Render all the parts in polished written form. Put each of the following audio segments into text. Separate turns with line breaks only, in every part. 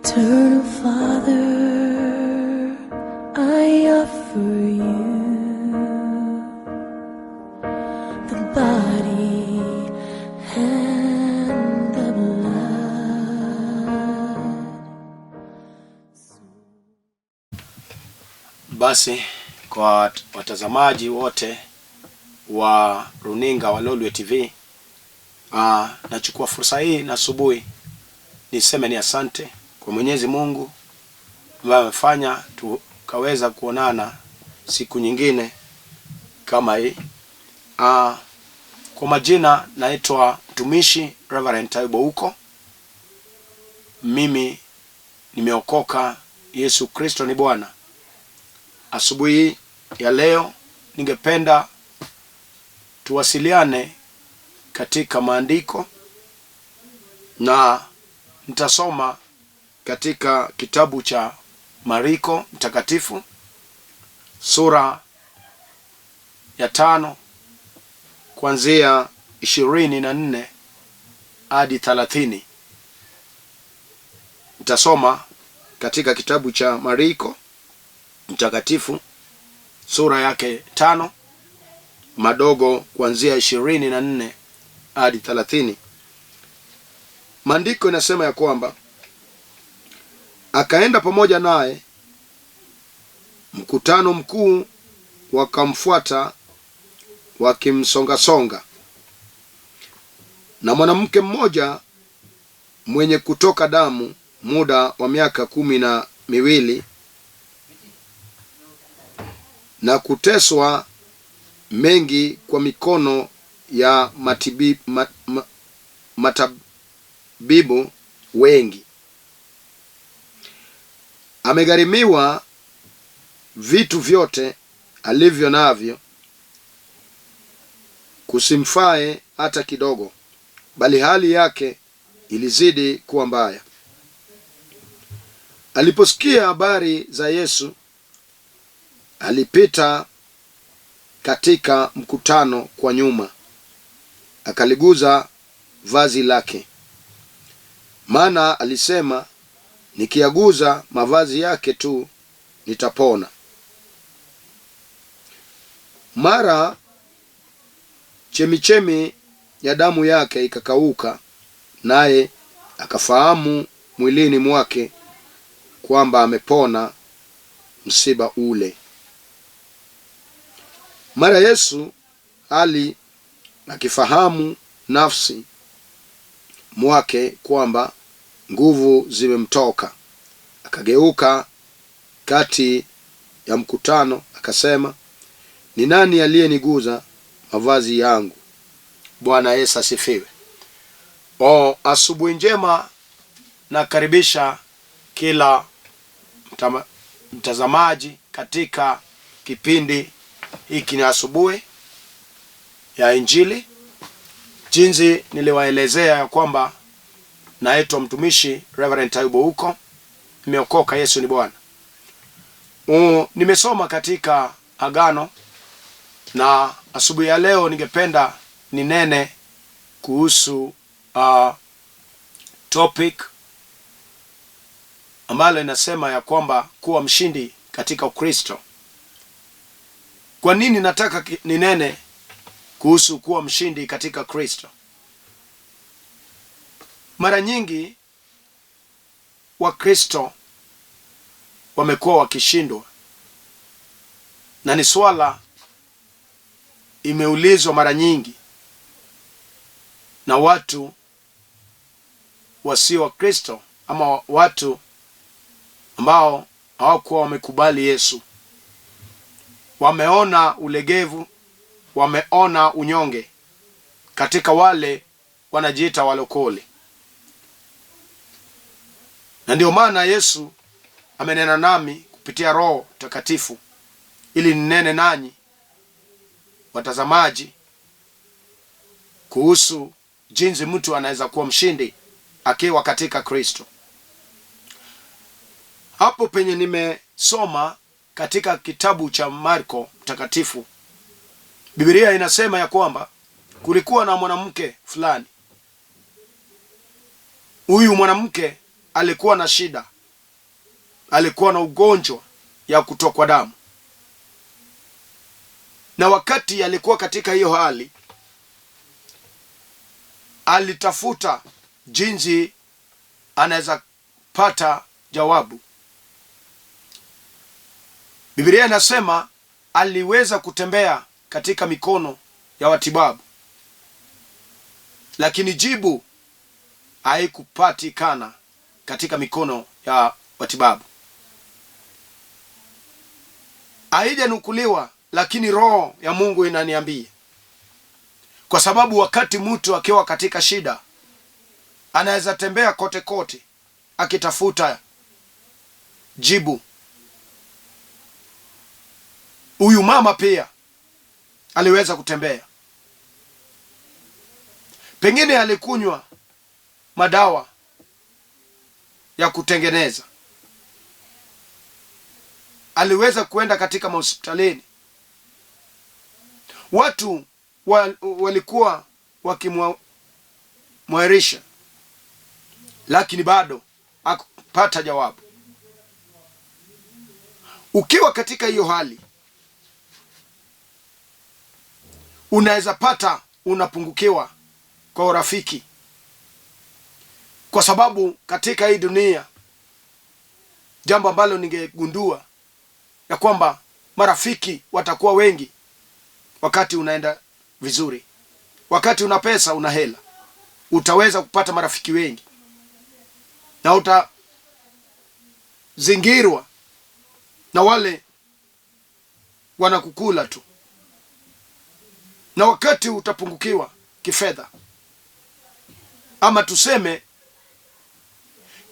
Eternal Father, I offer you the body and the blood.
Basi kwa watazamaji wote wa runinga wa Lolwe TV, nachukua fursa hii na asubuhi niseme ni asante kwa Mwenyezi Mungu ambaye amefanya tukaweza kuonana siku nyingine kama hii. Kwa majina naitwa mtumishi Reverend Wiso. Mimi nimeokoka, Yesu Kristo ni Bwana. Asubuhi ya leo ningependa tuwasiliane katika maandiko, na nitasoma katika kitabu cha Mariko Mtakatifu sura ya 5 kuanzia 24 hadi 30. Nitasoma katika kitabu cha Mariko Mtakatifu sura yake 5 madogo kuanzia 24 hadi 30. Maandiko inasema ya kwamba akaenda pamoja naye mkutano mkuu, wakamfuata wakimsonga-songa, na mwanamke mmoja mwenye kutoka damu muda wa miaka 12 na kuteswa mengi kwa mikono ya matabibu wengi, amegharimiwa vitu vyote alivyo navyo, kusimfae hata kidogo, bali hali yake ilizidi kuwa mbaya. Aliposikia habari za Yesu, alipita katika mkutano kwa nyuma, akaliguza vazi lake, maana alisema, nikiaguza mavazi yake tu nitapona. Mara chemichemi ya damu yake ikakauka, naye akafahamu mwilini mwake kwamba amepona msiba ule. Mara Yesu akifahamu nafsi mwake kwamba nguvu zimemtoka, akageuka kati ya mkutano akasema, ni nani aliyeniguza mavazi yangu? Bwana Yesu asifiwe. Asubuhi njema, nakaribisha kila mtazamaji katika kipindi hiki ni asubuhi ya Injili. Jinsi niliwaelezea ya kwamba naitwa mtumishi Reverend Wiso, nimeokoka, Yesu ni Bwana. Nimesoma katika Agano, na asubuhi ya leo ningependa ninene kuhusu topic ambalo inasema ya kwamba kuwa mshindi katika Ukristo. Kwa nini nataka ninene kuhusu kuwa mshindi katika Kristo? Mara nyingi Wakristo wamekuwa wakishindwa, na ni swala imeulizwa mara nyingi na watu wasio wa Kristo, ama watu ambao hawakuwa wamekubali Yesu. Wameona ulegevu, wameona unyonge katika wale wanajiita walokole. Na ndio maana Yesu amenena nami kupitia Roho Mtakatifu ili ninene nanyi watazamaji kuhusu jinsi mtu anaweza kuwa mshindi akiwa katika Kristo. Hapo penye nimesoma katika kitabu cha Marko Mtakatifu, Biblia inasema ya kwamba kulikuwa na mwanamke fulani. Huyu mwanamke alikuwa na shida alikuwa na ugonjwa ya kutokwa damu, na wakati alikuwa katika hiyo hali alitafuta jinsi anaweza pata jawabu. Biblia inasema aliweza kutembea katika mikono ya watibabu, lakini jibu haikupatikana katika mikono ya watibabu. Haijanukuliwa, lakini roho ya Mungu inaniambia, kwa sababu wakati mtu akiwa katika shida anaweza tembea kote kote akitafuta jibu. Huyu mama pia aliweza kutembea. Pengine alikunywa madawa ya kutengeneza, aliweza kuenda katika hospitalini. Watu walikuwa wakimwarisha, lakini bado hakupata jawabu. Ukiwa katika hiyo hali, unaweza pata unapungukiwa kwa urafiki, kwa sababu katika hii dunia, jambo ambalo ningegundua ya kwamba marafiki watakuwa wengi wakati unaenda vizuri. Wakati una pesa, una hela, utaweza kupata marafiki wengi na utazingirwa na wale wanakukula tu. Na wakati utapungukiwa kifedha, ama tuseme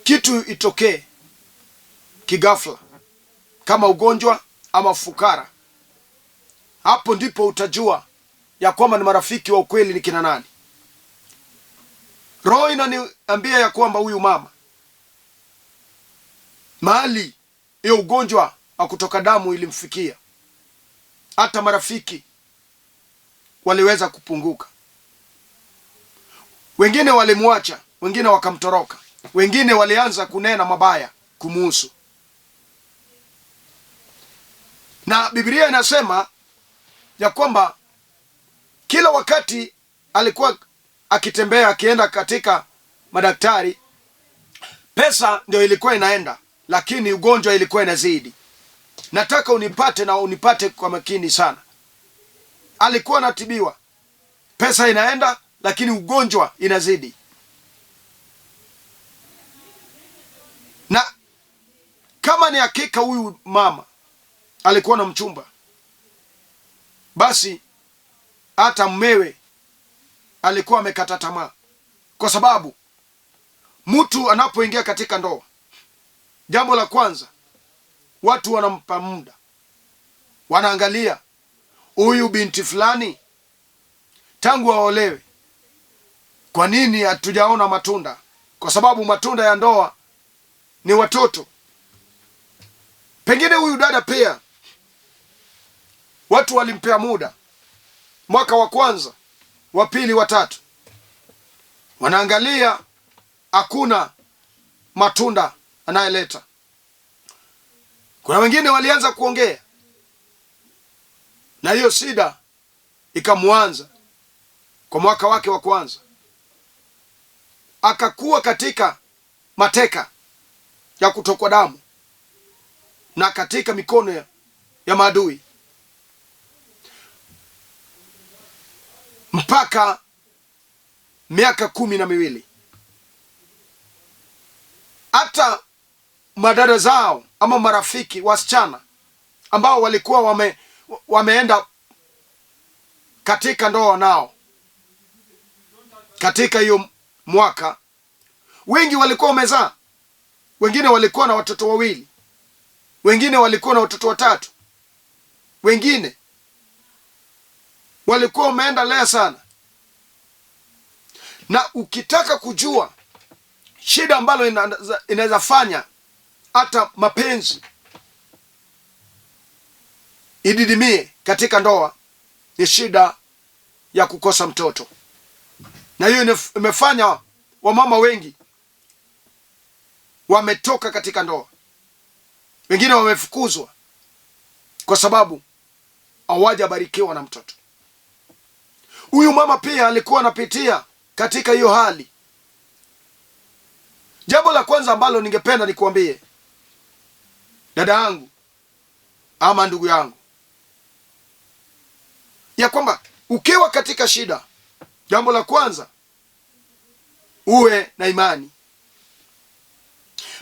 kitu itokee kigafla kama ugonjwa ama fukara, hapo ndipo utajua ya kwamba ni marafiki wa ukweli ni kina nani. Roho inaniambia ya kwamba huyu mama, mahali hiyo ugonjwa wa kutoka damu ilimfikia, hata marafiki waliweza kupunguka. Wengine walimwacha, wengine wakamtoroka, wengine walianza kunena mabaya kumuhusu. Na Biblia inasema ya kwamba kila wakati alikuwa akitembea, akienda katika madaktari, pesa ndio ilikuwa inaenda, lakini ugonjwa ilikuwa inazidi. Nataka unipate na unipate kwa makini sana. Alikuwa anatibiwa, pesa inaenda, lakini ugonjwa inazidi. Na kama ni hakika huyu mama alikuwa na mchumba, basi hata mmewe alikuwa amekata tamaa, kwa sababu mtu anapoingia katika ndoa, jambo la kwanza, watu wanampa muda, wanaangalia huyu binti fulani tangu aolewe, kwa nini hatujaona matunda? Kwa sababu matunda ya ndoa ni watoto. Pengine huyu dada pia watu walimpea muda, mwaka wa kwanza, wa pili, wa tatu, wanaangalia hakuna matunda anayeleta. Kuna wengine walianza kuongea, na hiyo shida ikamuanza kwa mwaka wake wa kwanza. Akakuwa katika mateka ya kutokwa damu na katika mikono ya maadui, mpaka miaka 12. Hata madada zao ama marafiki wasichana ambao walikuwa wameenda katika ndoa nao katika hiyo mwaka, wengi walikuwa wamezaa. Wengine walikuwa na watoto wawili, wengine walikuwa na watoto watatu, wengine walikuwa wameenda lea sana. Na ukitaka kujua shida ambalo inaweza fanya hata mapenzi ididimie katika ndoa, ni shida ya kukosa mtoto. Na hiyo imefanya wamama wengi wametoka katika ndoa, wengine wamefukuzwa kwa sababu hawajabarikiwa na mtoto. Huyu mama pia alikuwa anapitia katika hiyo hali. Jambo la kwanza ambalo ningependa nikuambie, dada yangu ama ndugu yangu, ya kwamba ukiwa katika shida, jambo la kwanza uwe na imani.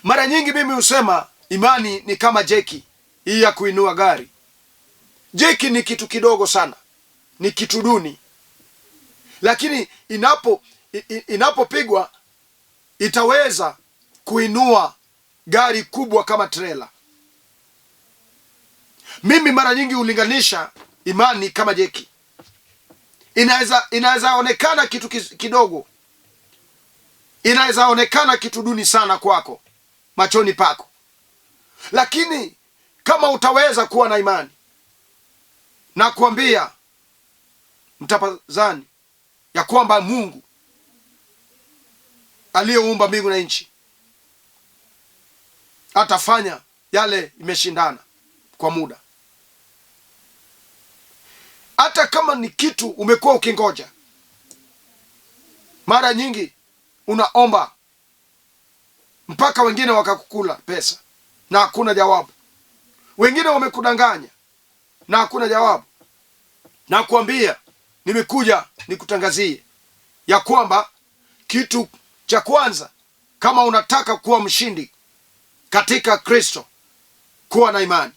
Mara nyingi mimi husema imani ni kama jeki hii ya kuinua gari. Jeki ni kitu kidogo sana, ni kitu duni, lakini inapopigwa itaweza kuinua gari kubwa kama trela. Mimi mara nyingi hulinganisha imani kama jeki. Inaweza onekana kitu kidogo, inaweza onekana kitu duni sana kwako machoni pako, lakini kama utaweza kuwa na imani, na kuambia mtapazani ya kwamba Mungu aliyeumba mbingu na nchi atafanya yale imeshindana kwa muda. Hata kama ni kitu umekuwa ukingoja, mara nyingi unaomba mpaka wengine wakakukula pesa na hakuna jawabu, wengine wamekudanganya na hakuna jawabu, na kuambia nimekuja nikutangazie ya kwamba kitu cha kwanza, kama unataka kuwa mshindi katika Kristo, kuwa na imani.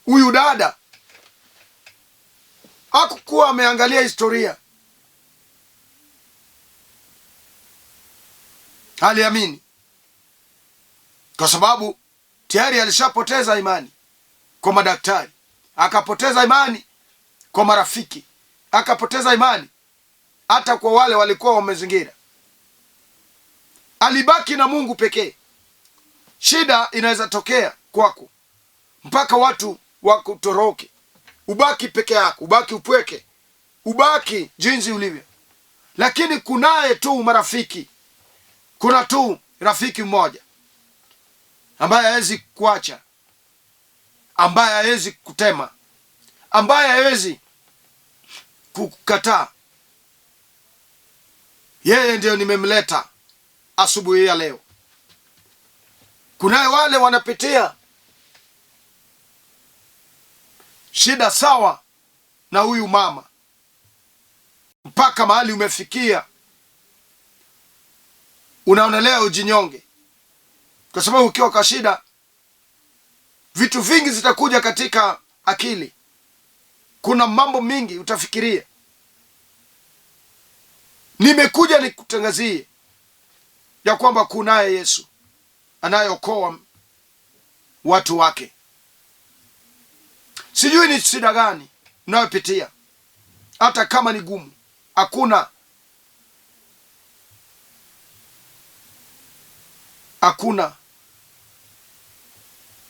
Huyu dada hakukuwa ameangalia historia, aliamini kwa sababu tayari alishapoteza imani kwa madaktari, akapoteza imani kwa marafiki, akapoteza imani hata kwa wale walikuwa wamezingira. Alibaki na Mungu pekee. Shida inaweza tokea kwako mpaka watu wakutoroke, ubaki peke yako, ubaki upweke, ubaki jinsi ulivyo. Lakini kunaye tu marafiki, kuna tu rafiki mmoja ambaye hawezi kuacha, ambaye hawezi kutema, ambaye hawezi kukataa. Yeye ndio nimemleta asubuhi ya leo. Kunaye wale wanapitia shida sawa na huyu mama, mpaka mahali umefikia unaonelea ujinyonge, kwa sababu ukiwa kwa shida vitu vingi zitakuja katika akili. Kuna mambo mingi utafikiria. Nimekuja nikutangazie ya kwamba kunaye Yesu anayeokoa watu wake. Sijui ni shida gani unayopitia, hata kama ni gumu. Hakuna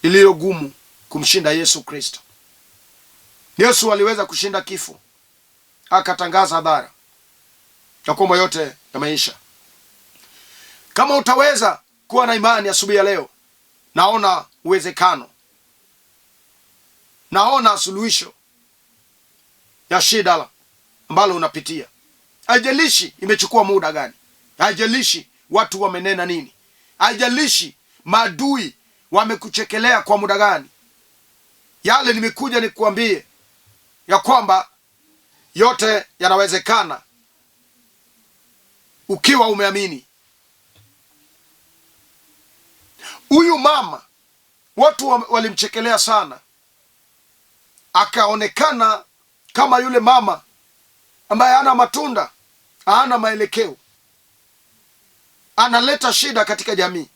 iliyo gumu kumshinda Yesu Kristo. Yesu aliweza kushinda kifo, akatangaza hadhara ya kwamba yote yameisha. Kama utaweza kuwa na imani asubuhi ya leo, naona uwezekano, naona suluhisho ya shida ambalo unapitia. Haijalishi imechukua muda gani, haijalishi watu wamenena nini, haijalishi maadui wamekuchekelea kwa muda gani. Yale nimekuja nikuambie ya kwamba yote yanawezekana ukiwa umeamini. Huyu mama watu walimchekelea sana, akaonekana kama yule mama ambaye hana matunda, hana maelekeo, analeta shida katika jamii,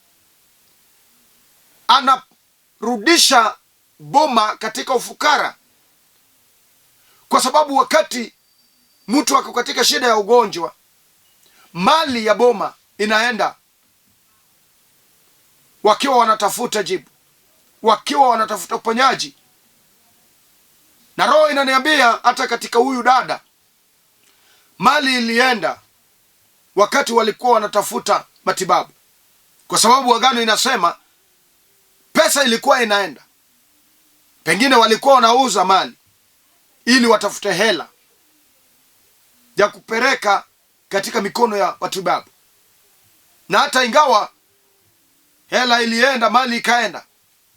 anarudisha boma katika ufukara. Kwa sababu wakati mtu ako katika shida ya ugonjwa, mali ya boma inaenda, wakiwa wanatafuta jibu, wakiwa wanatafuta uponyaji. Na roho inaniambia hata katika huyu dada, mali ilienda wakati walikuwa wanatafuta matibabu, kwa sababu agano inasema pesa ilikuwa inaenda. Pengine walikuwa wanauza mali ili watafute hela ya kupeleka katika mikono ya matibabu. Na hata ingawa hela ilienda, mali ikaenda,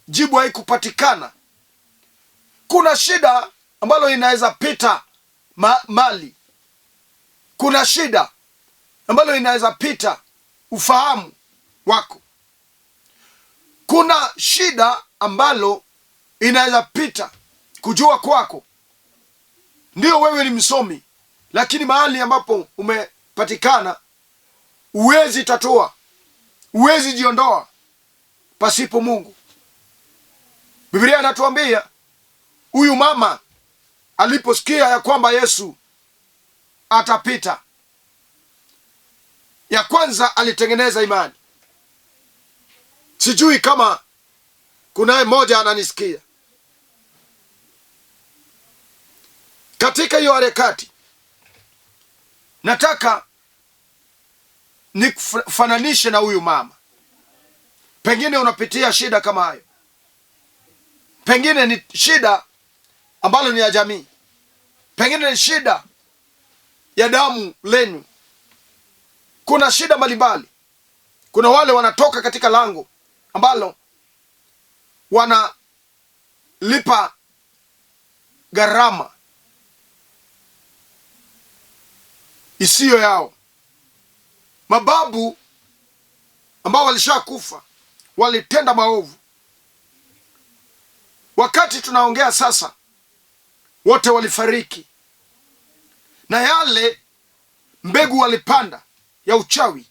jibu haikupatikana. Kuna shida ambalo inaweza pita mali. Kuna shida ambalo inaweza pita ufahamu wako. Kuna shida ambalo inaweza pita kujua kwako. Ndio wewe ni msomi, lakini mahali ambapo umepatikana uwezi tatua, uwezi jiondoa pasipo Mungu. Biblia inatuambia huyu mama aliposikia ya kwamba Yesu atapita, ya kwanza alitengeneza imani. Sijui kama kunaye mmoja ananisikia. Katika hiyo harakati nataka nikufananishe na huyu mama. Pengine unapitia shida kama hayo. Pengine ni shida ambalo ni ya jamii. Pengine ni shida ya damu lenu. Kuna shida mbalimbali. Kuna wale wanatoka katika lango ambalo wanalipa gharama isiyo yao. Mababu ambao walishakufa walitenda maovu. Wakati tunaongea sasa, wote walifariki. Na yale mbegu walipanda ya uchawi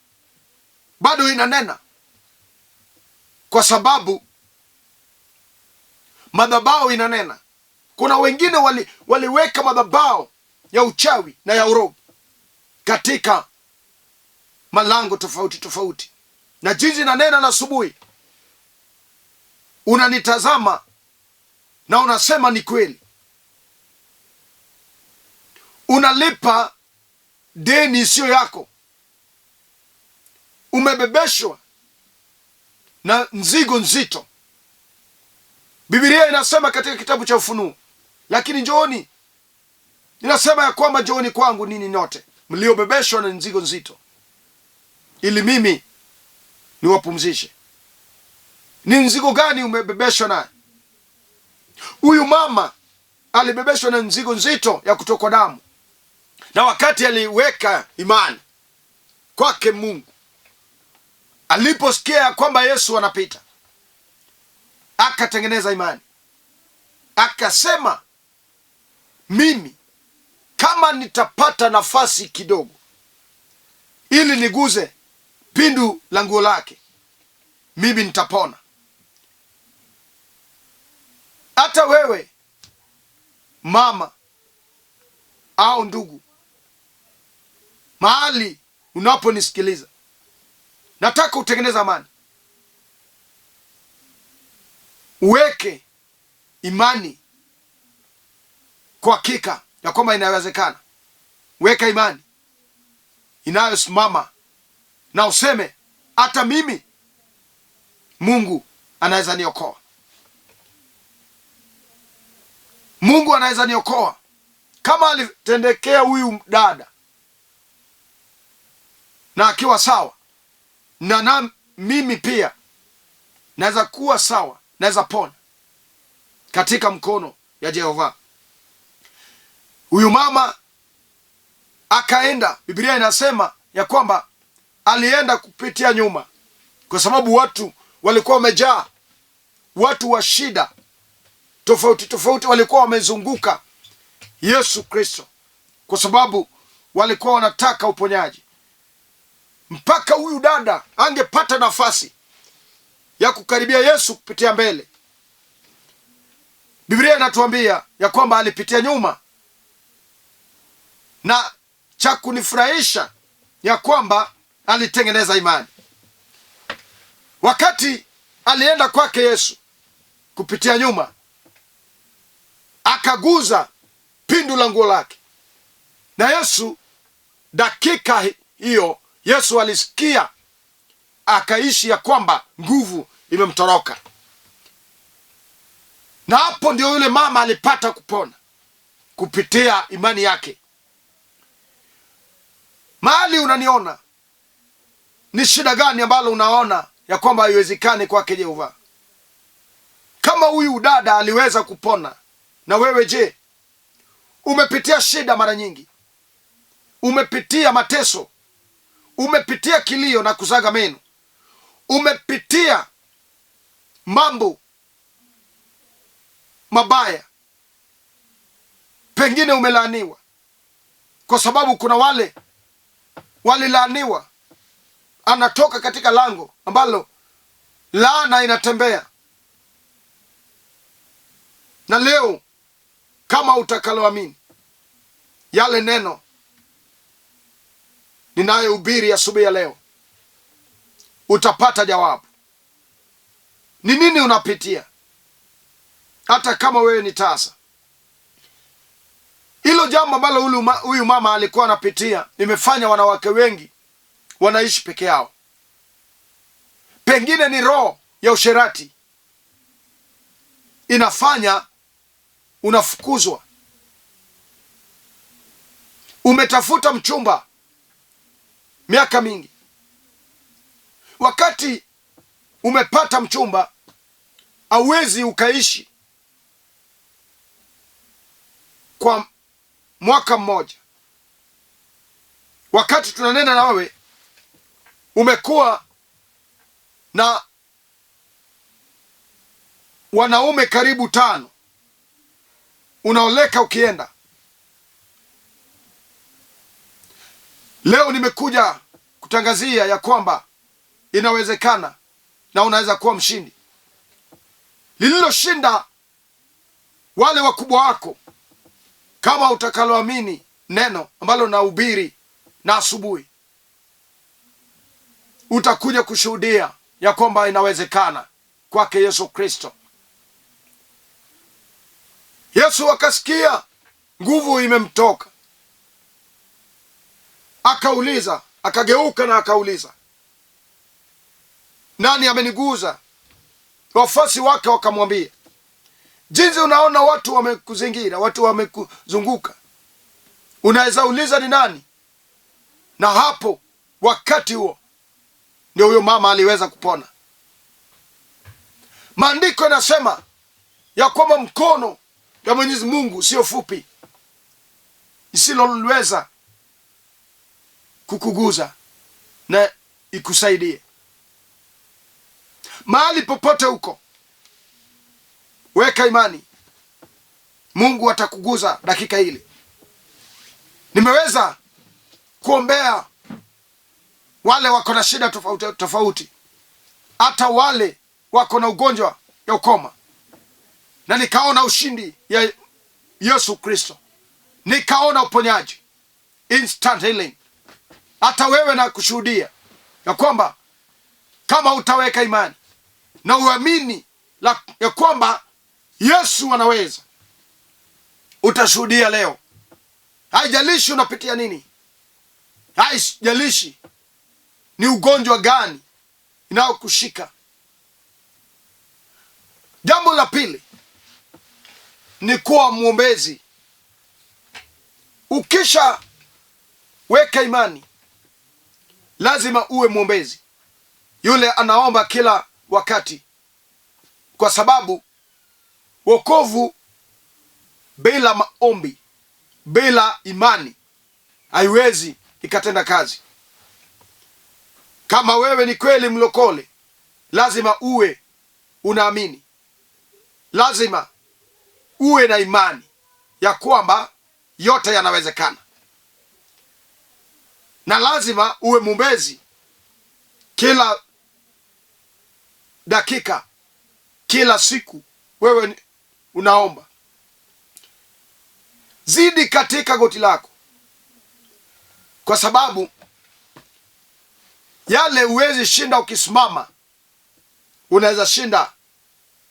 bado inanena, kwa sababu madhabahu inanena. Kuna wengine waliweka madhabahu ya uchawi na ya urogi katika malango tofauti tofauti. Na jinsi inanena na asubuhi, unanitazama na unasema ni kweli. Unalipa deni isiyo yako. Umebebeshwa na mzigo nzito. Biblia inasema katika kitabu cha Ufunuo, lakini njooni, inasema ya kwamba njooni kwangu ninyi nyote mliobebeshwa na mzigo nzito, ili mimi niwapumzishe. Ni mzigo gani umebebeshwa naye? Huyu mama alibebeshwa na mzigo nzito ya kutokwa damu. Na wakati aliweka imani kwake Mungu, aliposikia ya kwamba Yesu anapita, akatengeneza imani. Akasema, mimi kama nitapata nafasi kidogo ili niguze pindu la nguo lake, mimi nitapona. Hata wewe mama au ndugu, mahali unaponisikiliza, nataka utengeneze amani. Uweke imani kwa hakika ya kwamba inawezekana. Weka imani inayosimama na useme, hata mimi Mungu anaweza niokoa. Mungu anaweza niokoa kama alitendekea huyu dada na akiwa sawa, na mimi pia naweza kuwa sawa, naweza pona katika mkono ya Jehova. Huyu mama akaenda, Biblia inasema ya kwamba alienda kupitia nyuma, kwa sababu watu walikuwa wamejaa, watu wa shida tofauti tofauti walikuwa wamezunguka Yesu Kristo, kwa sababu walikuwa wanataka uponyaji. Mpaka huyu dada angepata nafasi ya kukaribia Yesu kupitia mbele. Biblia inatuambia ya kwamba alipitia nyuma, na cha kunifurahisha ya kwamba alitengeneza imani. Wakati alienda kwake Yesu kupitia nyuma, akaguza pindu la nguo lake, na Yesu, dakika hiyo Yesu alisikia, akaishi ya kwamba nguvu imemtoroka. Na hapo ndio yule mama alipata kupona kupitia imani yake. Mahali unaniona, ni shida gani ambalo unaona ya kwamba haiwezekani kwake Jehova? Kama huyu dada aliweza kupona, na wewe je? Umepitia shida mara nyingi, umepitia mateso, umepitia kilio na kusaga meno, umepitia mambo mabaya, pengine umelaaniwa, kwa sababu kuna wale walilaaniwa, anatoka katika lango ambalo laana inatembea. Na leo kama utakaloamini yale neno ninayohubiri asubuhi ya leo, utapata jawabu. Ni nini unapitia? Hata kama wewe ni tasa, hilo jambo ambalo huyu mama alikuwa anapitia limefanya wanawake wengi wanaishi peke yao. Pengine ni roho ya usherati inafanya unafukuzwa. Umetafuta mchumba miaka mingi, wakati umepata mchumba hauwezi ukaishi kwa mwaka mmoja. Wakati tunanena na wewe, umekuwa na wanaume karibu 5, unaoleka ukienda. Leo nimekuja kutangazia ya kwamba inawezekana na unaweza kuwa mshindi. Lililoshinda wale wakubwa wako, kama utakaloamini neno ambalo nahubiri na asubuhi, utakuja kushuhudia ya kwamba inawezekana kwake Yesu Kristo. Yesu akasikia nguvu imemtoka, akauliza, akageuka na akauliza, nani ameniguza? Wafuasi wake wakamwambia, jinsi unaona watu wamekuzingira, watu wamekuzunguka, unaweza uliza ni nani? Na hapo wakati huo ndio huyo mama aliweza kupona. Maandiko yanasema ya kwamba mkono ya Mwenyezi Mungu sio fupi isiloweza kukuguza na ikusaidie. Mahali popote huko, weka imani, Mungu atakuguza dakika ile. Nimeweza kuombea wale wako na shida tofauti tofauti, hata wale wako na ugonjwa ya ukoma, na nikaona ushindi ya Yesu Kristo, nikaona uponyaji, instant healing. Hata wewe na kushuhudia ya kwamba kama utaweka imani na uamini ya kwamba Yesu anaweza, utashuhudia leo. Haijalishi unapitia nini, haijalishi ni ugonjwa gani inayokushika. Jambo la pili ni kuwa mwombezi. Ukisha weka imani, lazima uwe mwombezi, yule anaomba kila wakati, kwa sababu wokovu bila maombi, bila imani, haiwezi ikatenda kazi. Kama wewe ni kweli mlokole, lazima uwe unaamini, lazima uwe na imani ya kwamba yote yanawezekana, na lazima uwe mwombezi kila dakika, kila siku wewe unaomba. Zidi katika goti lako, kwa sababu yale uwezi shinda ukisimama, unaweza shinda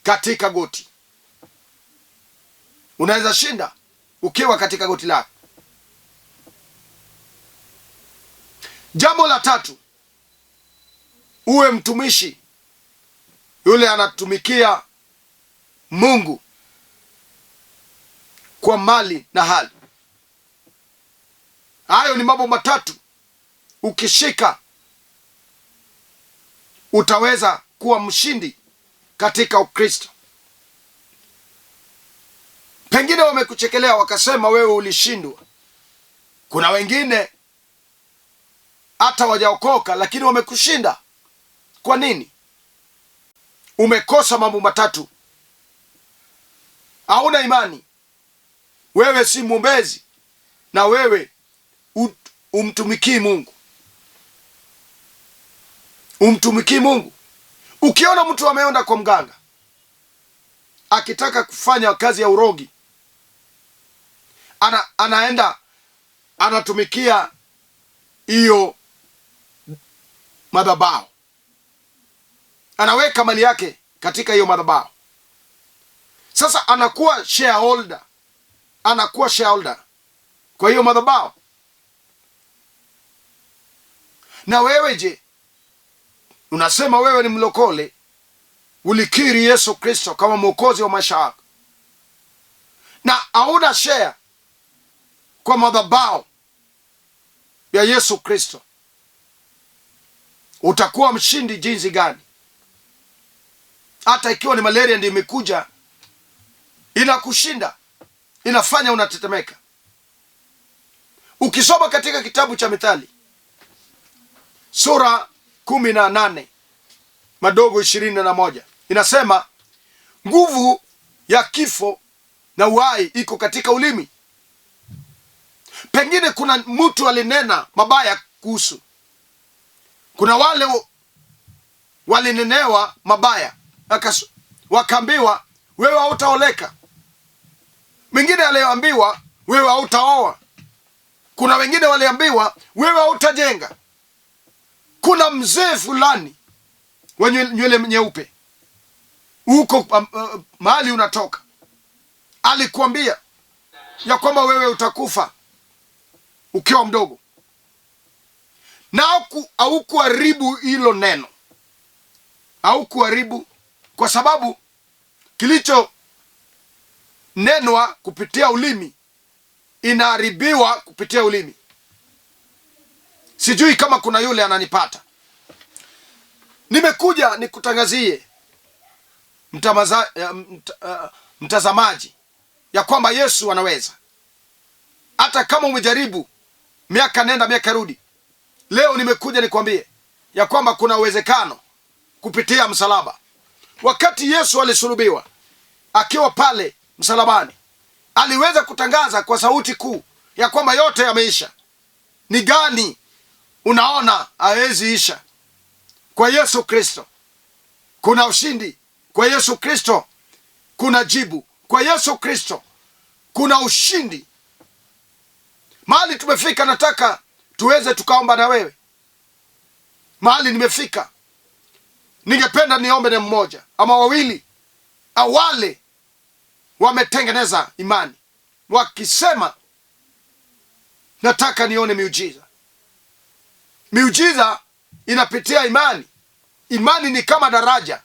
katika goti. Unaweza shinda ukiwa katika goti lako. Jambo la tatu, uwe mtumishi, yule anatumikia Mungu kwa mali na hali. Hayo ni mambo matatu ukishika utaweza kuwa mshindi katika Ukristo. Pengine wamekuchekelea wakasema wewe ulishindwa. Kuna wengine hata wajaokoka lakini wamekushinda. Kwa nini? Umekosa mambo matatu. Hauna imani, wewe si mwombezi, na wewe umtumikii Mungu. Umtumikii Mungu. Ukiona mtu ameenda kwa mganga akitaka kufanya kazi ya urogi, anaenda anatumikia hiyo madhabahu, anaweka mali yake katika hiyo madhabahu. Sasa anakuwa shareholder, kwa hiyo madhabahu. Na wewe je, unasema wewe ni mlokole, ulikiri Yesu Kristo kama mwokozi wa maisha yako, na hauna share kwa madhabahu ya Yesu Kristo, utakuwa mshindi jinsi gani? Hata ikiwa ni malaria ndio imekuja inakushinda, inafanya unatetemeka. Ukisoma katika kitabu cha Mithali sura 18 madogo 21 inasema, nguvu ya kifo na uhai iko katika ulimi. Pengine kuna mtu alinena mabaya kuhusu. Kuna wale walinenewa mabaya, wakaambiwa wewe hautaoleka. Mwingine aliambiwa wewe hautaoa. Kuna wengine waliambiwa wewe hautajenga. Kuna mzee fulani wenye nywele nyeupe huko mahali unatoka alikuambia ya kwamba wewe utakufa ukiwa mdogo, na haukuharibu hilo neno. Haukuharibu, kwa sababu kilicho nenwa kupitia ulimi inaharibiwa kupitia ulimi. Sijui kama kuna yule ananipata. Nimekuja nikutangazie mtazamaji ya kwamba Yesu anaweza. Hata kama umejaribu miaka nenda miaka rudi, leo nimekuja nikwambie ya kwamba kuna uwezekano kupitia msalaba. Wakati Yesu alisulubiwa, akiwa pale msalabani, aliweza kutangaza kwa sauti kuu ya kwamba yote yameisha. Ni gani unaona hawezi isha? Kwa Yesu Kristo kuna ushindi. Kwa Yesu Kristo kuna jibu. Kwa Yesu Kristo kuna ushindi. Mahali tumefika, nataka tuweze tukaomba na wewe. Mahali nimefika, ningependa niombe na mmoja ama wawili, awale wametengeneza imani wakisema, nataka nione miujiza. Miujiza inapitia imani. Imani ni kama daraja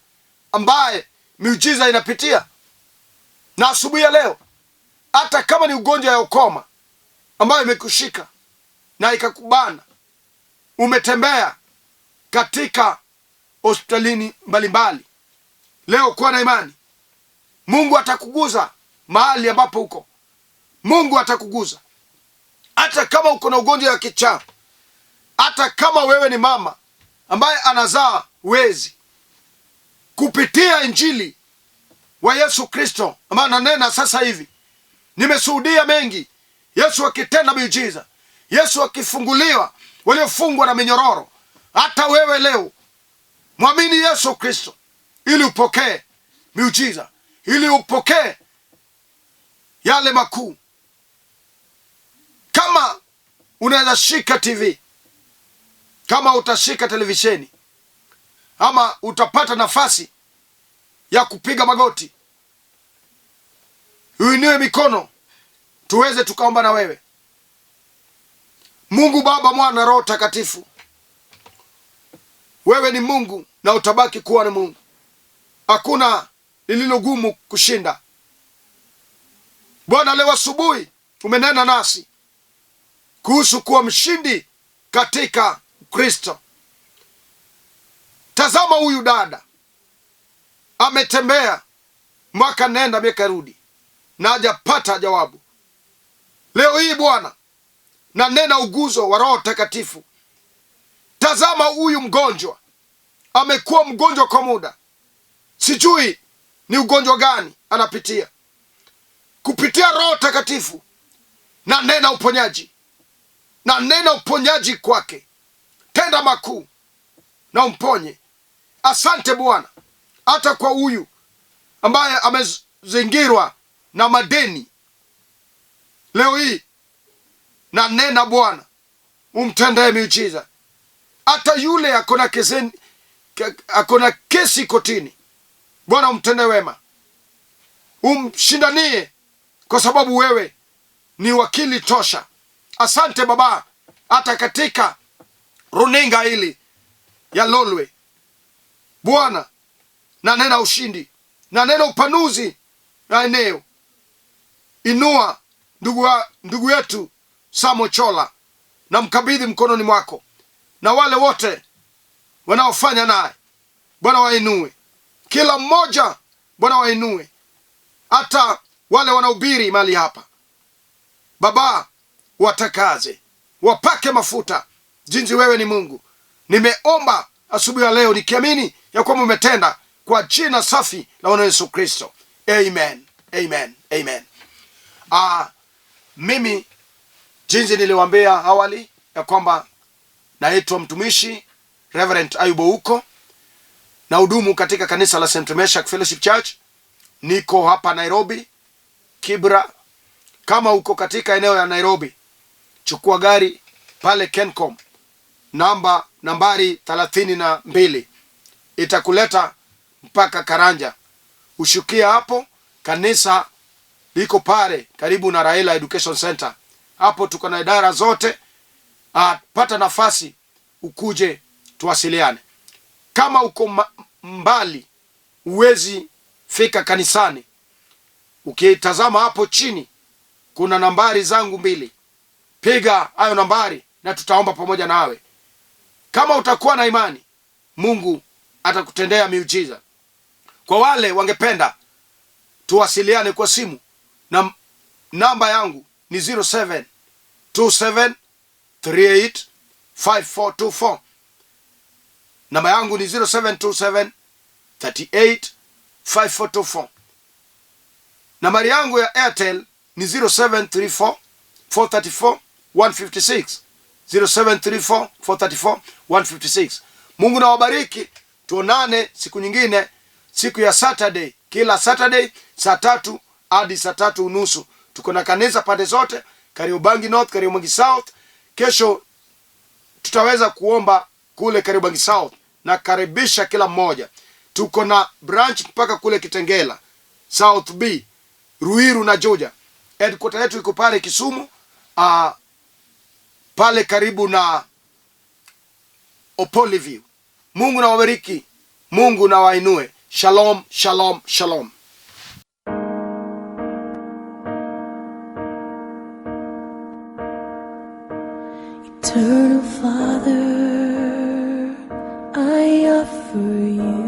ambaye miujiza inapitia. Na asubuhi ya leo, hata kama ni ugonjwa ya ukoma ambayo imekushika na ikakubana, umetembea katika hospitalini mbalimbali, leo kuwa na imani. Mungu atakuguza mahali ambapo uko. Mungu atakuguza. Hata kama uko na ugonjwa ya kichaa, hata kama wewe ni mama ambaye anazaa wezi, kupitia injili wa Yesu Kristo ambaye nanena sasa hivi, nimeshuhudia mengi, Yesu akitenda miujiza, Yesu akifunguliwa waliofungwa na minyororo. Hata wewe leo mwamini Yesu Kristo ili upokee miujiza, ili upokee yale makuu. Kama unaweza shika TV, kama utashika televisheni, ama utapata nafasi ya kupiga magoti, uinue mikono tuweze tukaomba na wewe. Mungu Baba, Mwana, Roho Takatifu, wewe ni Mungu na utabaki kuwa ni Mungu. Hakuna lililo gumu kushinda. Bwana, leo asubuhi umenena nasi kuhusu kuwa mshindi katika Ukristo. Tazama huyu dada ametembea mwaka nenda miaka rudi na hajapata jawabu. Leo hii Bwana, na nena uguzo wa Roho Takatifu. Tazama huyu mgonjwa amekuwa mgonjwa kwa muda, sijui ni ugonjwa gani anapitia. Kupitia Roho Takatifu na nena uponyaji, na nena uponyaji kwake. Tenda makuu na umponye. Asante Bwana, hata kwa huyu ambaye amezingirwa na madeni, leo hii na nena Bwana umtendee miujiza. Hata yule akona kesi kotini, Bwana umtendee wema, umshindanie, kwa sababu wewe ni wakili tosha. Asante Baba, hata katika runinga hili ya Lolwe Bwana, na nena ushindi, na nena upanuzi na eneo. Inua ndugu yetu Samo Chola na mkabidhi mkononi mwako, na wale wote wanaofanya naye Bwana wainue, kila mmoja Bwana wainue, hata wale wanahubiri mahali hapa Baba, watakaze, wapake mafuta jinsi wewe ni Mungu. Nimeomba asubuhi ya leo nikiamini ya kwamba umetenda, kwa jina safi la Yesu Kristo. Amen, amen, amen. Mimi jinsi niliwaambia awali ya kwamba naitwa mtumishi Reverend Ayubo huko, na hudumu katika kanisa la St. Meshach Fellowship Church. Niko hapa Nairobi, Kibra. Kama uko katika eneo ya Nairobi, chukua gari pale Kencom nambari 32, itakuleta mpaka Karanja. Ushukia hapo, kanisa liko pale karibu na Raila Education Center. Hapo tuko na idara zote. Pata nafasi ukuje tuwasiliane. Kama uko mbali uwezi fika kanisani, ukitazama hapo chini kuna nambari zangu 2. Piga hayo nambari na tutaomba pamoja nawe. Kama utakuwa na imani, Mungu atakutendea miujiza. Kwa wale wangependa tuwasiliane kwa simu, na namba yangu ni 0727385424. Namba yangu ni 0727385424. Nambari yangu ya Airtel ni 0734434156. 0734434156. Mungu na wabariki. Tuonane siku nyingine, siku ya Saturday, kila Saturday saa 3 hadi saa 3:30. Tuko na kanisa pande zote, Kariobangi North, Kariobangi South. Kesho tutaweza kuomba kule Kariobangi South, na karibisha kila mmoja. Tuko na branch mpaka kule Kitengela, South B, Ruiru na Juja. Headquarter yetu iko pale Kisumu, pale karibu na Opoli View. Mungu na wabariki, Mungu na wainue. Shalom, shalom, shalom.
Eternal Father, I offer you